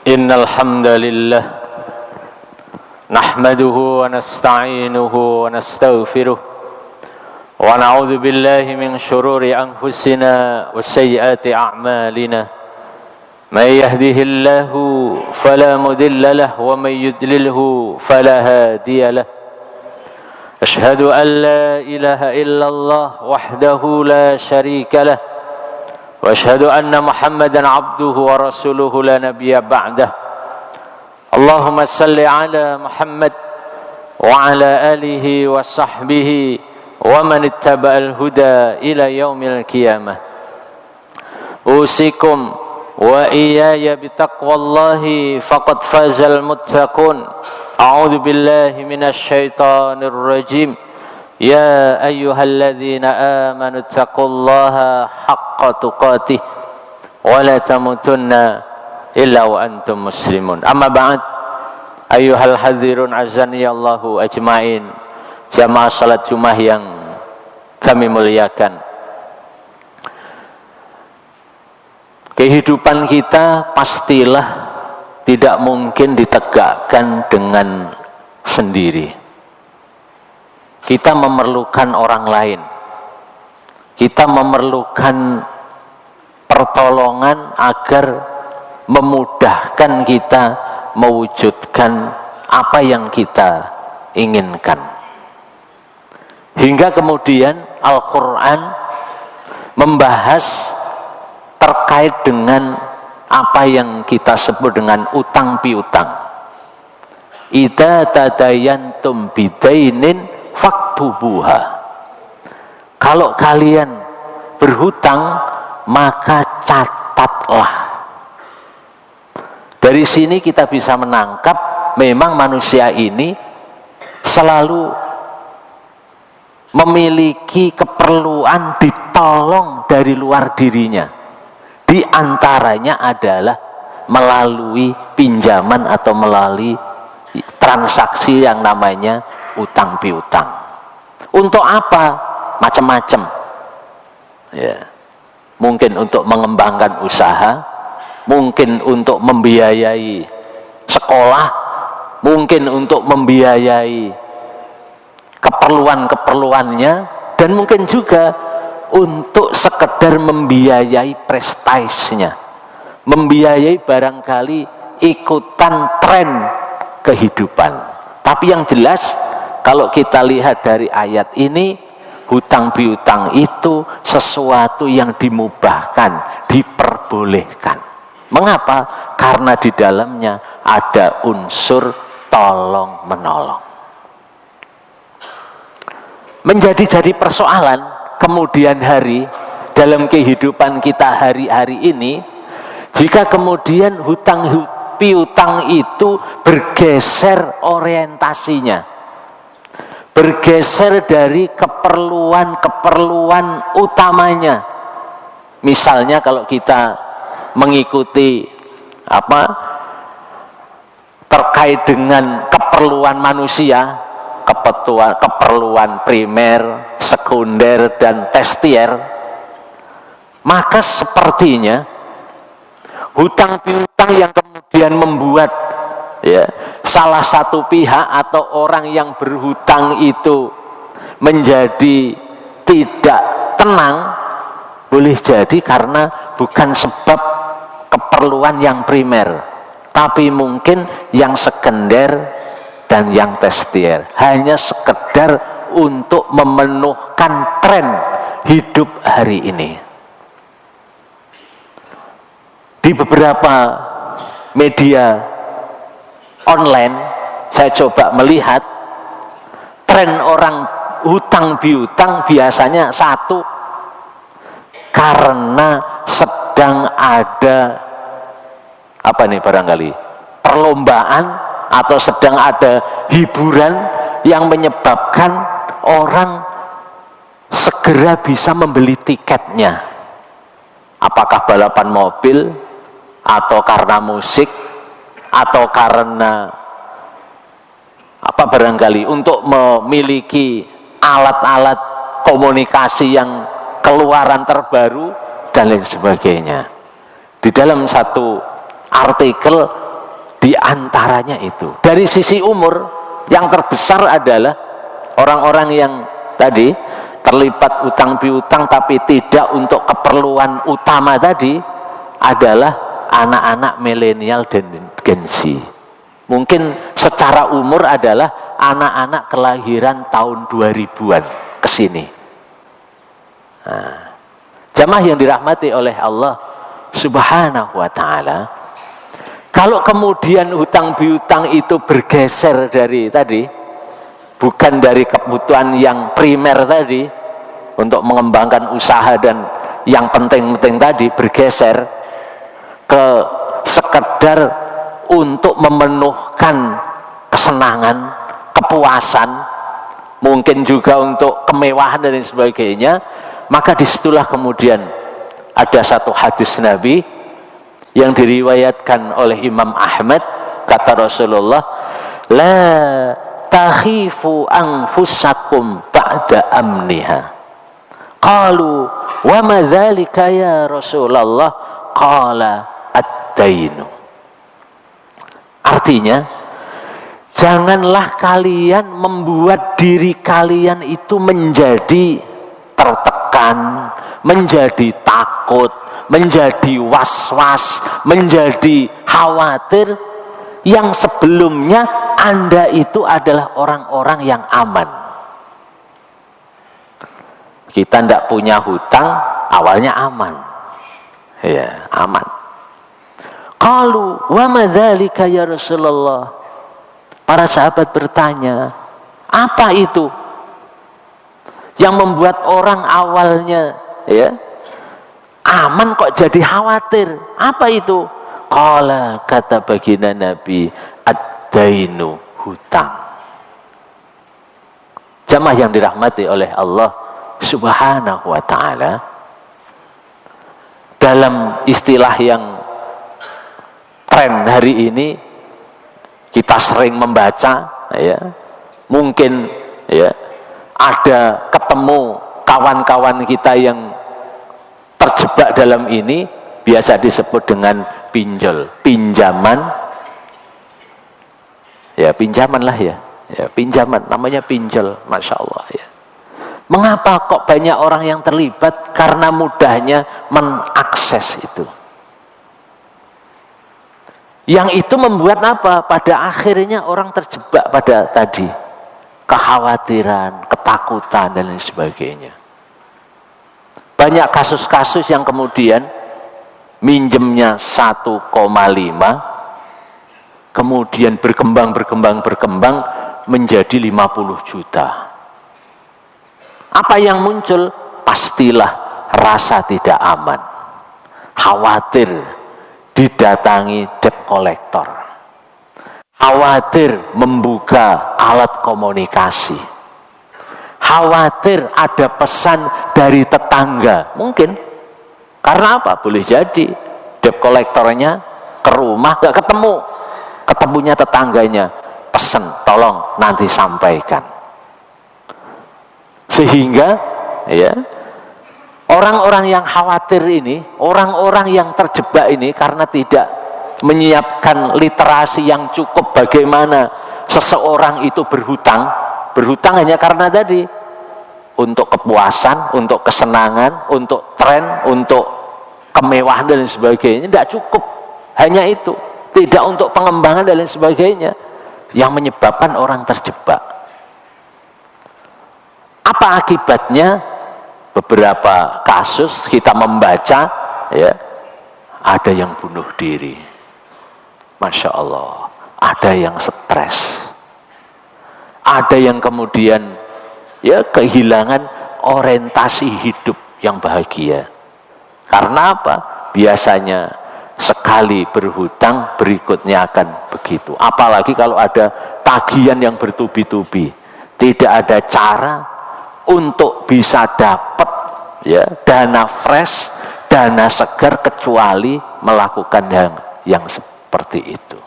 إن الحمد لله نحمده ونستعينه ونستغفره ونعوذ بالله من شرور أنفسنا وسيئات أعمالنا من يهده الله فلا مضل له ومن يضلله فلا هادي له أشهد أن لا إله إلا الله وحده لا شريك له وأشهد أن محمدا عبده ورسوله لا نبي بعده اللهم صل على محمد وعلى آله وصحبه ومن اتبع الهدى إلى يوم القيامة أوصيكم وإياي بتقوى الله فقد فاز المتقون أعوذ بالله من الشيطان الرجيم يا أيها الذين آمنوا اتقوا الله حق تقاته ولا تموتن إلا وأنتم مسلمون أما بعد أيها الحاضرون عزani Allahu ajmain jamaah salat Jumat yang kami muliakan. Kehidupan kita pastilah tidak mungkin ditegakkan dengan sendiri. Kita memerlukan orang lain. Kita memerlukan pertolongan agar memudahkan kita mewujudkan apa yang kita inginkan. Hingga kemudian Al-Quran membahas terkait dengan apa yang kita sebut dengan utang piutang. Idza tadayantum bidainin faktubuha. Kalau kalian berhutang maka catatlah. Dari sini kita bisa menangkap memang manusia ini selalu memiliki keperluan ditolong dari luar dirinya. Di antaranya adalah melalui pinjaman atau melalui transaksi yang namanya utang piutang. Untuk apa? Macam-macam. Ya. Mungkin untuk mengembangkan usaha, mungkin untuk membiayai sekolah, mungkin untuk membiayai keperluan-keperluannya, dan mungkin juga untuk sekedar membiayai prestisnya, membiayai barangkali ikutan tren kehidupan. Tapi yang jelas kalau kita lihat dari ayat ini, hutang piutang itu sesuatu yang dimubahkan, diperbolehkan. Mengapa? Karena di dalamnya ada unsur tolong menolong. Menjadi persoalan kemudian hari dalam kehidupan kita hari-hari ini, jika kemudian hutang piutang itu bergeser orientasinya, bergeser dari keperluan utamanya. Misalnya kalau kita mengikuti terkait dengan keperluan manusia, keperluan primer, sekunder, dan tersier, maka sepertinya hutang piutang yang kemudian membuat salah satu pihak atau orang yang berhutang itu menjadi tidak tenang, boleh jadi karena bukan sebab keperluan yang primer, tapi mungkin yang sekunder dan yang tersier, hanya sekedar untuk memenuhkan tren hidup hari ini. Di beberapa media online saya coba melihat tren orang hutang piutang biasanya satu, karena sedang ada barangkali perlombaan atau sedang ada hiburan yang menyebabkan orang segera bisa membeli tiketnya. Apakah balapan mobil, atau karena musik, atau karena barangkali untuk memiliki alat-alat komunikasi yang keluaran terbaru dan lain sebagainya. Di dalam satu artikel Di antaranya itu. Dari sisi umur, yang terbesar adalah orang-orang yang tadi terlibat utang piutang tapi tidak untuk keperluan utama tadi adalah anak-anak milenial dan Gen Z. Mungkin secara umur adalah anak-anak kelahiran tahun 2000-an ke sini. Nah, jamaah yang dirahmati oleh Allah Subhanahu wa ta'ala, kalau kemudian hutang piutang itu bergeser dari tadi, bukan dari kebutuhan yang primer tadi untuk mengembangkan usaha dan yang penting-penting tadi, bergeser ke sekedar untuk memenuhkan kesenangan, kepuasan, mungkin juga untuk kemewahan dan sebagainya, maka disitulah kemudian ada satu hadis Nabi yang diriwayatkan oleh Imam Ahmad, kata Rasulullah, la takhifu anfusakum ba'da amniha. Qalu wa ma dzalika ya Rasulullah? Qala ad-dainu. Artinya, janganlah kalian membuat diri kalian itu menjadi tertekan, menjadi takut, menjadi was-was, menjadi khawatir, yang sebelumnya Anda itu adalah orang-orang yang aman. Kita tidak punya hutang, awalnya aman. Ya, aman. Qalu wa ma dzalika ya Rasulullah? Para sahabat bertanya, apa itu yang membuat orang awalnya ya aman kok jadi khawatir? Apa itu? Qala, kata baginda Nabi, ad-dainu, hutang. Jamaah yang dirahmati oleh Allah Subhanahu wa ta'ala, dalam istilah yang tren hari ini kita sering membaca ya, mungkin ya ada ketemu kawan-kawan kita yang terjebak dalam ini, biasa disebut dengan pinjol, pinjaman. Ya, pinjaman lah ya. Ya, pinjaman, namanya pinjol, Masya Allah ya. Mengapa kok banyak orang yang terlibat? Karena mudahnya mengakses itu. Yang itu membuat apa? Pada akhirnya orang terjebak pada tadi kekhawatiran, ketakutan dan lain sebagainya. Banyak kasus-kasus yang kemudian minjemnya 1,5, kemudian berkembang menjadi 50 juta. Apa yang muncul? Pastilah rasa tidak aman, khawatir didatangi debt collector, khawatir membuka alat komunikasi, khawatir ada pesan dari tetangga. Mungkin karena apa? Boleh jadi debt collectornya ke rumah gak ketemu, ketemunya tetangganya, pesan tolong nanti sampaikan. Sehingga ya orang-orang yang khawatir ini, orang-orang yang terjebak ini karena tidak menyiapkan literasi yang cukup bagaimana seseorang itu berhutang hanya karena tadi untuk kepuasan, untuk kesenangan, untuk tren, untuk kemewahan dan sebagainya, tidak cukup. Hanya itu, tidak untuk pengembangan dan lain sebagainya, yang menyebabkan orang terjebak. Apa akibatnya? Beberapa kasus kita membaca ya, ada yang bunuh diri, Masya Allah, ada yang stres, ada yang kemudian ya kehilangan orientasi hidup yang bahagia. Karena apa? Biasanya sekali berhutang berikutnya akan begitu. Apalagi kalau ada tagihan yang bertubi-tubi, tidak ada cara untuk bisa dapat ya dana fresh, dana segar, kecuali melakukan yang seperti itu.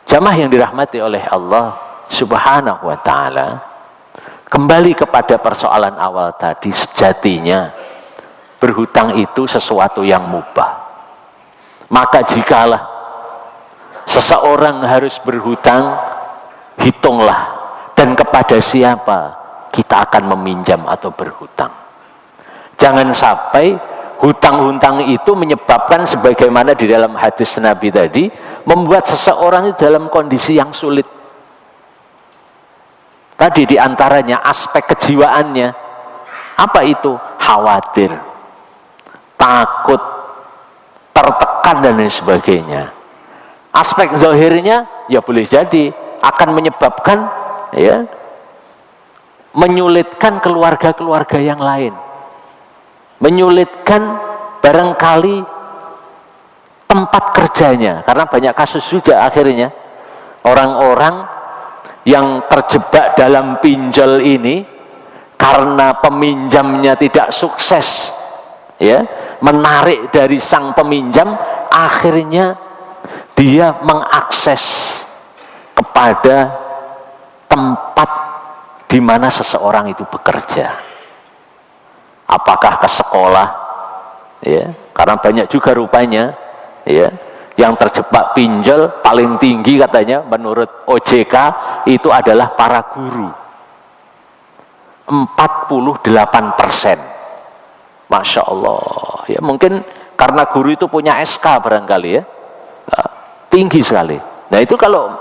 Jamaah yang dirahmati oleh Allah Subhanahu wa ta'ala, kembali kepada persoalan awal tadi, sejatinya berhutang itu sesuatu yang mubah. Maka jikalah seseorang harus berhutang, hitunglah dan kepada siapa kita akan meminjam atau berhutang. Jangan sampai hutang-hutang itu menyebabkan sebagaimana di dalam hadis Nabi tadi, membuat seseorang itu dalam kondisi yang sulit. Tadi diantaranya aspek kejiwaannya. Apa itu? Khawatir, takut, tertekan dan lain sebagainya. Aspek zahirnya ya boleh jadi akan menyebabkan ya menyulitkan keluarga-keluarga yang lain. Menyulitkan barangkali tempat kerjanya, karena banyak kasus juga akhirnya orang-orang yang terjebak dalam pinjol ini karena peminjamnya tidak sukses ya menarik dari sang peminjam, akhirnya dia mengakses kepada tempat di mana seseorang itu bekerja. Apakah ke sekolah ya, karena banyak juga rupanya ya yang terjebak pinjol paling tinggi katanya menurut OJK itu adalah para guru. 48%. Masya Allah ya, mungkin karena guru itu punya SK barangkali ya, tinggi sekali. Nah itu kalau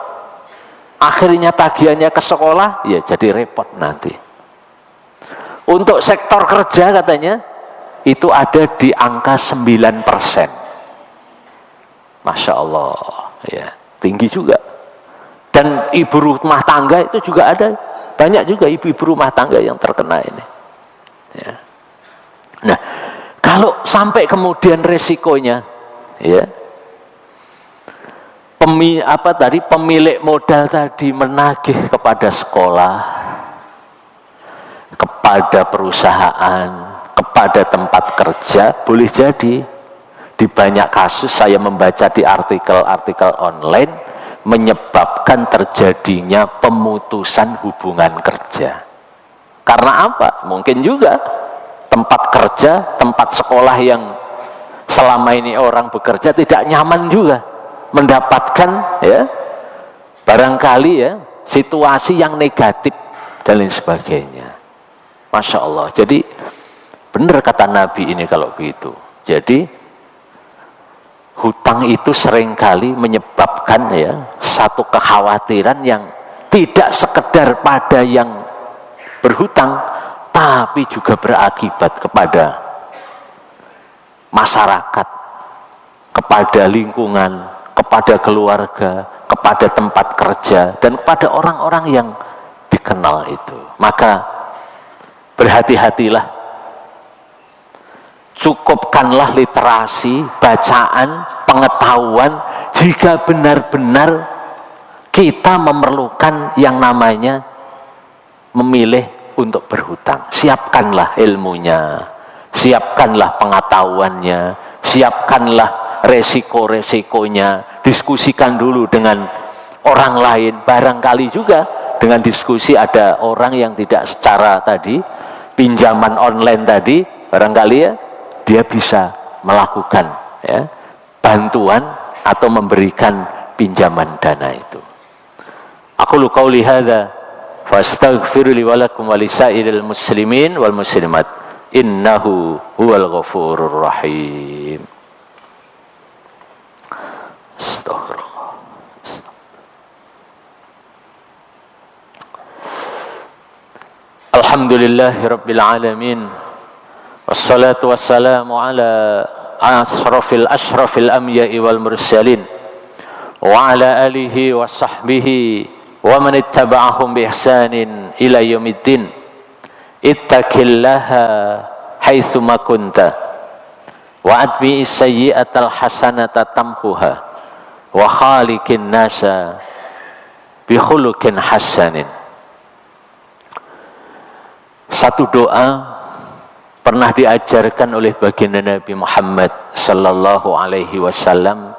akhirnya tagihannya ke sekolah ya jadi repot nanti. Untuk sektor kerja katanya itu ada di angka 9%. Masya Allah ya, tinggi juga. Dan ibu rumah tangga itu juga ada, banyak juga ibu-ibu rumah tangga yang terkena ini ya. Nah kalau sampai kemudian resikonya ya pemilik modal tadi menagih kepada sekolah, kepada perusahaan, kepada tempat kerja, boleh jadi di banyak kasus saya membaca di artikel-artikel online menyebabkan terjadinya pemutusan hubungan kerja. Karena apa? Mungkin juga tempat kerja, tempat sekolah yang selama ini orang bekerja tidak nyaman juga mendapatkan ya barangkali ya situasi yang negatif dan lain sebagainya. Masya Allah. Jadi benar kata Nabi ini kalau begitu. Jadi hutang itu seringkali menyebabkan ya satu kekhawatiran yang tidak sekedar pada yang berhutang, tapi juga berakibat kepada masyarakat, kepada lingkungan, kepada keluarga, kepada tempat kerja, dan kepada orang-orang yang dikenal itu. Maka berhati-hatilah, cukupkanlah literasi, bacaan, pengetahuan jika benar-benar kita memerlukan yang namanya memilih untuk berhutang. Siapkanlah ilmunya, siapkanlah pengetahuannya, siapkanlah resiko-resikonya, diskusikan dulu dengan orang lain. Barangkali juga dengan diskusi ada orang yang tidak secara tadi, pinjaman online tadi, barangkali ya dia bisa melakukan ya bantuan atau memberikan pinjaman dana itu. Aku qauli hadza fastaghfiru li wa lakum wa lisairil muslimin wal muslimat innahu huwal ghafurur rahim. Astaghfirullah. Alhamdulillahirabbil alamin. Wassalatu wassalamu ala ashrafil anbiya'i wal mursalin wa ala alihi wa sahbihi wa man ittaba'ahum bi ihsanin ila yaumiddin. Ittaqillaha haitsu ma kunta wa atbi'is sayyi'atal hasanata tamhuha wa khaliqin nasa bi khuluqin hasanin. Satu doa pernah diajarkan oleh baginda Nabi Muhammad sallallahu alaihi wasallam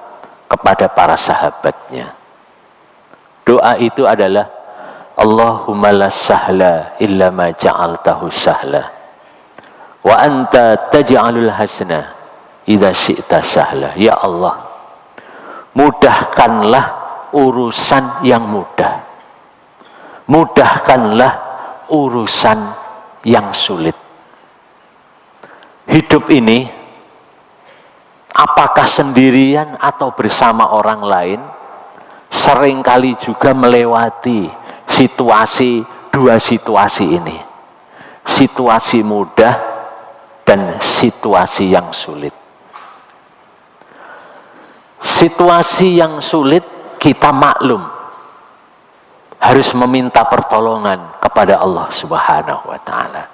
kepada para sahabatnya. Doa itu adalah Allahumma la sahla illa ma ja'altahu sahla wa anta taj'alul hasana idza syi'ta sahla. Ya Allah, mudahkanlah urusan yang mudah. Mudahkanlah urusan yang sulit. Hidup ini, apakah sendirian atau bersama orang lain, seringkali juga melewati dua situasi ini. Situasi mudah dan situasi yang sulit. Situasi yang sulit kita maklum, harus meminta pertolongan kepada Allah Subhanahu wa ta'ala.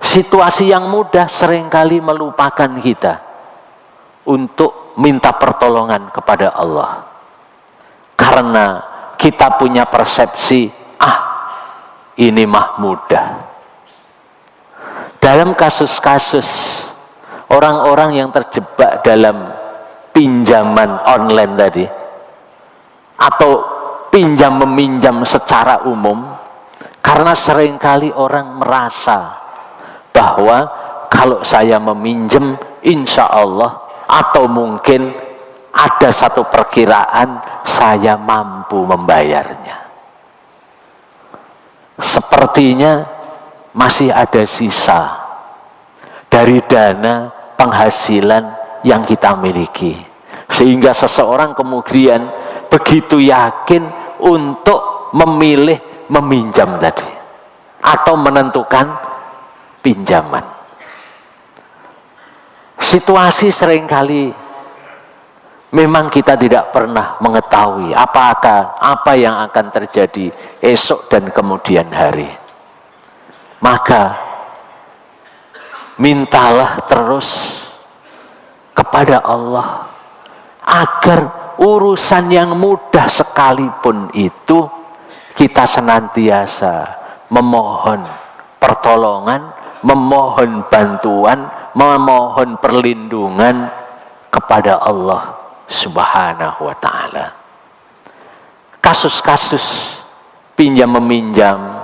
Situasi yang mudah seringkali melupakan kita untuk minta pertolongan kepada Allah. Karena kita punya persepsi, ini mah mudah. Dalam kasus-kasus orang-orang yang terjebak dalam pinjaman online tadi, atau pinjam-meminjam secara umum, karena seringkali orang merasa bahwa kalau saya meminjam, insya Allah, atau mungkin ada satu perkiraan saya mampu membayarnya. Sepertinya masih ada sisa dari dana penghasilan yang kita miliki, sehingga seseorang kemudian begitu yakin untuk memilih meminjam tadi atau menentukan pinjaman. Situasi seringkali memang kita tidak pernah mengetahui apa yang akan terjadi esok dan kemudian hari. Maka mintalah terus kepada Allah agar urusan yang mudah sekalipun itu kita senantiasa memohon pertolongan, memohon bantuan, memohon perlindungan kepada Allah Subhanahu wa ta'ala. Kasus-kasus pinjam-meminjam,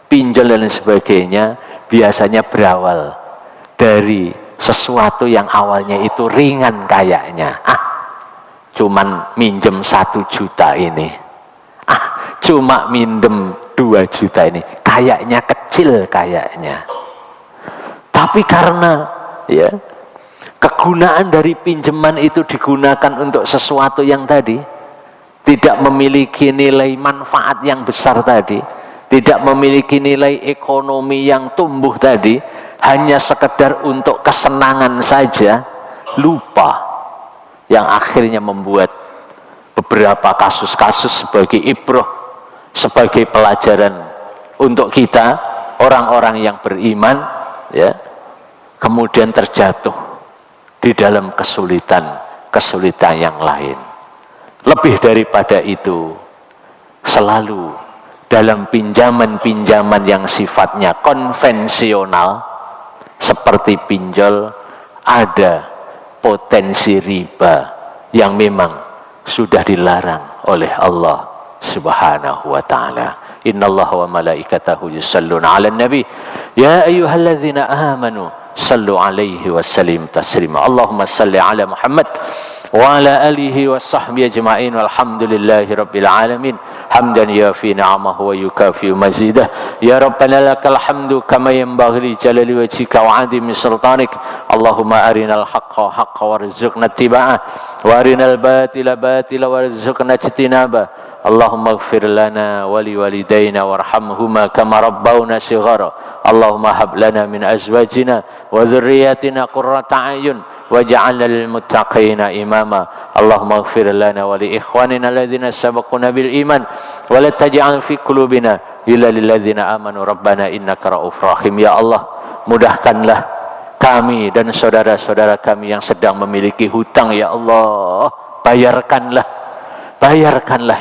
pinjol dan sebagainya biasanya berawal dari sesuatu yang awalnya itu ringan kayaknya. Cuman minjem 1 juta ini. Cuma minjem 2 juta ini. Kayaknya kecil kayaknya. Tapi karena kegunaan dari pinjaman itu digunakan untuk sesuatu yang tadi tidak memiliki nilai manfaat yang besar tadi, tidak memiliki nilai ekonomi yang tumbuh tadi, hanya sekedar untuk kesenangan saja, lupa, yang akhirnya membuat beberapa kasus-kasus sebagai ibrah, sebagai pelajaran untuk kita orang-orang yang beriman, kemudian terjatuh di dalam kesulitan yang lain. Lebih daripada itu, selalu dalam pinjaman-pinjaman yang sifatnya konvensional seperti pinjol, ada potensi riba yang memang sudah dilarang oleh Allah Subhanahu wa ta'ala. Innallaha wa malaikatahu yusalluna 'alan nabi ya ayyuhalladzina amanu sallu 'alaihi wa sallim taslima. Allahumma salli 'ala Muhammad wa 'ala alihi wa sahbihi ajma'in walhamdulillahi rabbil alamin hamdan yafi ni'amahu wa yukafi mazidah ya rabbana lakal hamdu kama yanbaghi li jalali wajhika wa 'azimi sultanik. Allahumma arinal haqqa haqqan warzuqna ittiba'ah wa arinal batila batila warzuqna ijtinabah. Allahumma ighfir lana wa li walidayna warhamhuma kama rabbawna shighara. Allahumma hab lana min azwajina wa dhurriyyatina qurrata a'yun waj'alna lil muttaqina imama. Allahumma ighfir lana wa li ikhwanina alladhina sabaquna bil iman wa la taj'al fi qulubina illa lil ladzina amanu rabbana innaka ra'ufur rahim. Ya Allah, mudahkanlah kami dan saudara-saudara kami yang sedang memiliki hutang, ya Allah, bayarkanlah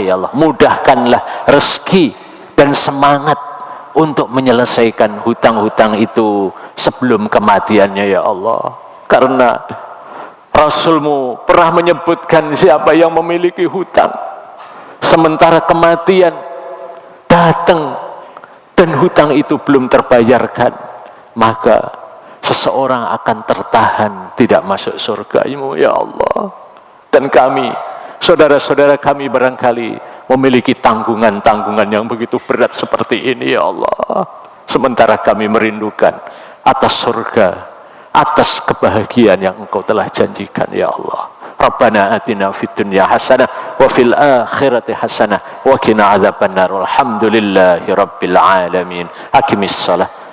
ya Allah, mudahkanlah rezeki dan semangat untuk menyelesaikan hutang-hutang itu sebelum kematiannya, ya Allah. Karena Rasulmu pernah menyebutkan siapa yang memiliki hutang sementara kematian datang dan hutang itu belum terbayarkan, maka seseorang akan tertahan tidak masuk surga-Mu, ya Allah. Dan kami, saudara-saudara kami barangkali memiliki tanggungan-tanggungan yang begitu berat seperti ini, ya Allah. Sementara kami merindukan atas surga, atas kebahagiaan yang Engkau telah janjikan, ya Allah. Rabbana atina fid dunya hasanah wa fil akhirati hasanah wa qina adzabannar. Alhamdulillahi rabbil alamin. Aqimis shalah.